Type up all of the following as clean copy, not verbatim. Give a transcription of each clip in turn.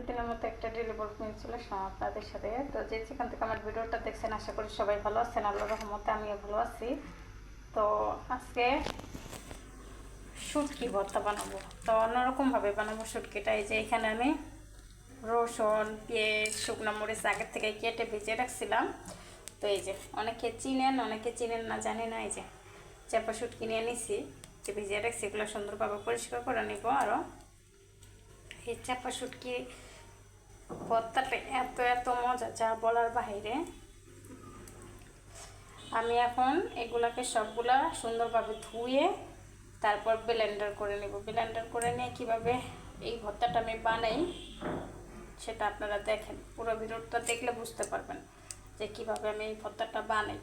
প্রতিদিনের মতো একটা ডেলি ব্লগ নিয়ে চলে আসলাম আপনাদের সাথে। তো যে যেখান থেকে আমার ভিডিওটা দেখছেন আশা করি সবাই ভালো আছেন, আল্লাহর রহমতে আমিও ভালো আছি। তো আজকে শুটকি ভর্তা বানাবো, তো অন্যরকমভাবে বানাবো শুটকিটা। এই যে এখানে আমি রসুন, পেঁয়াজ, শুকনো মরিচ আগের থেকে কেটে ভিজিয়ে রাখছিলাম। তো এই যে অনেকে চিনেন অনেকে চিনেন না জানি না, এই যে চাপা শুটকি নিয়ে নিছি, যে ভিজিয়ে রাখছি এগুলো সুন্দরভাবে পরিষ্কার করে নিব। আরও এই চাপা শুটকি ভর্তাটা এত এত মজা যা বলার বাহিরে। আমি এখন এগুলাকে সবগুলা সুন্দরভাবে ধুয়ে তারপর ব্লেন্ডার করে নেব। ব্লেন্ডার করে নিয়ে কীভাবে এই ভর্তাটা আমি বানাই সেটা আপনারা দেখেন, পুরো ভিডিওটা দেখলে বুঝতে পারবেন যে কীভাবে আমি এই ভর্তাটা বানাই।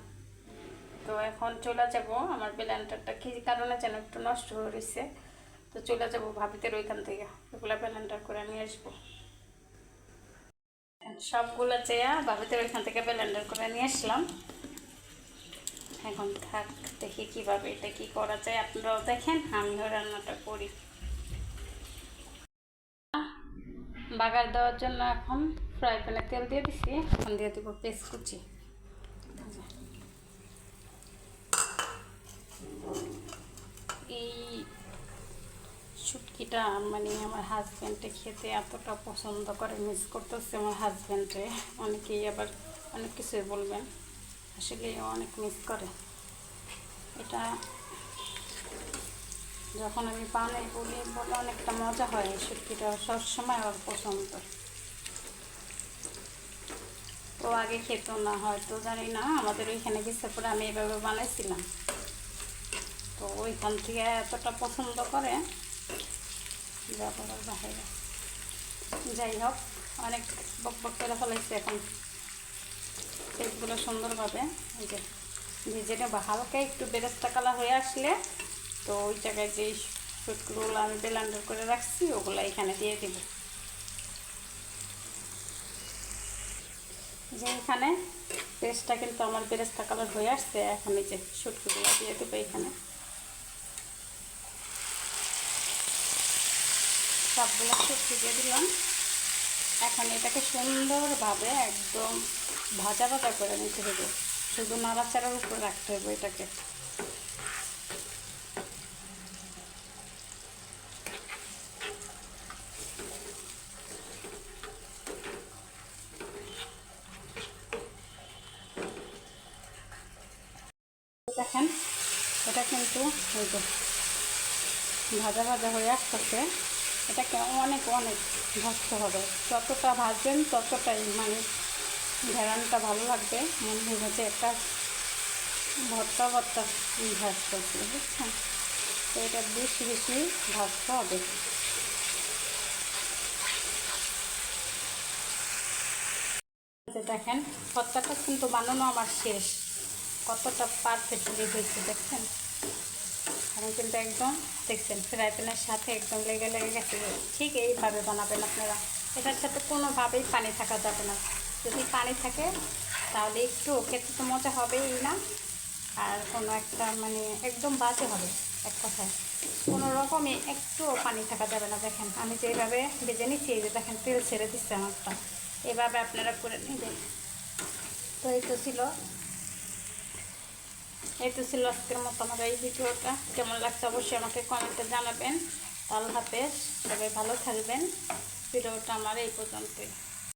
তো এখন চলে যাব, আমার ব্লেন্ডারটা কী কারণে যেন একটু নষ্ট হয়ে রয়েছে, তো চলে যাব ভাবিদের ওইখান থেকে এগুলো ব্লেন্ডার করে নিয়ে আসবো। সবগুলো চেয়া ভাবিদের ওইখান থেকে ব্লেন্ডার করে নিয়ে আসলাম। এখন থাক, দেখি কীভাবে এটা কী করা যায়, আপনারাও দেখেন আমিও রান্নাটা করি। বাগার দেওয়ার জন্য এখন ফ্রাই প্যানে তেল দিয়ে দিছি, এখন দিয়ে দেবো পেঁয়াজ কুচি। এই শুটকিটা মানে আমার হাজব্যান্ডে খেতে এতটা পছন্দ করে, মিস করতেছে আমার হাজব্যান্ডে। অনেকেই আবার অনেক কিছুই বলবেন, আসলে অনেক মিস করে এটা। যখন আমি বানাই বলে অনেকটা মজা হয়, শুটকিটা সবসময় আমার পছন্দ। তো আগে খেত না, হয়তো জানি না, আমাদের ওইখানে গেছে পরে আমি এভাবে বানাইছিলাম, তো ওইখান থেকে এতটা পছন্দ করে যা বলার বাহিরে। যাই হোক, অনেক বক বক করে ফেলাইছে। এখন এগুলো সুন্দরভাবে এই যে ভেজে নেব, হালকা একটু বেরেস্তা কালার হয়ে আসলে তো ওই জায়গায় যে শুটকিগুলো আমি ব্লেন্ডার করে রাখছি ওগুলো এখানে দিয়ে দেব। যে এখানে পেস্টটা কিন্তু আমার বেরেস্তা কালার হয়ে আসছে, এখন এই যে শুটকিগুলো দিয়ে দেবো এখানে। সবগুলো শুটকি দিয়ে দিলাম। এখন এটাকে সুন্দরভাবে একদম ভাজা ভাজা করে নিতে হবে, শুধু নাড়াচাড়ার উপরে রাখতে হবে এটাকে। দেখেন এটা কিন্তু ভাজা ভাজা হয়ে আসতেছে, এটাকে অনেক অনেক ভাজতে হবে। যতটা ভাজবেন ততটাই মানে ঘেরানটা ভালো লাগবে, মনে হবে যে একটা ভর্তা ভর্তা ভাজতেছে, বুঝছেন? তো এটা বেশি বেশি ভাজতে হবে। দেখেন ভর্তাটা কিন্তু বানানো আমার শেষ, কতটা পারফেক্টলি হয়েছে দেখছেন। আমি কিন্তু একদম দেখছেন ফ্রাই প্যানের সাথে একদম লেগে লেগে গেছে। ঠিক এইভাবে বানাবেন আপনারা, এটার সাথে কোনোভাবেই পানি থাকা যাবে না। যদি পানি থাকে তাহলে একটু খেতে তো মজা হবেই না, আর কোনো একটা মানে একদম বাজে হবে এক কথায়। কোনো রকমই একটুও পানি থাকা যাবে না। দেখেন আমি যেভাবে ভেজে নিচ্ছি, এই যে দেখেন তেল ছেড়ে দিচ্ছে আমারটা, এভাবে আপনারা করে নেবেন। তো এই তো ছিল আজকের মতো আমার এই ভিডিওটা। কেমন লাগছে অবশ্যই আমাকে কমেন্টে জানাবেন। আল্লাহ হাফেজ, সবাই ভালো থাকবেন। ভিডিওটা আমার এই পর্যন্তই।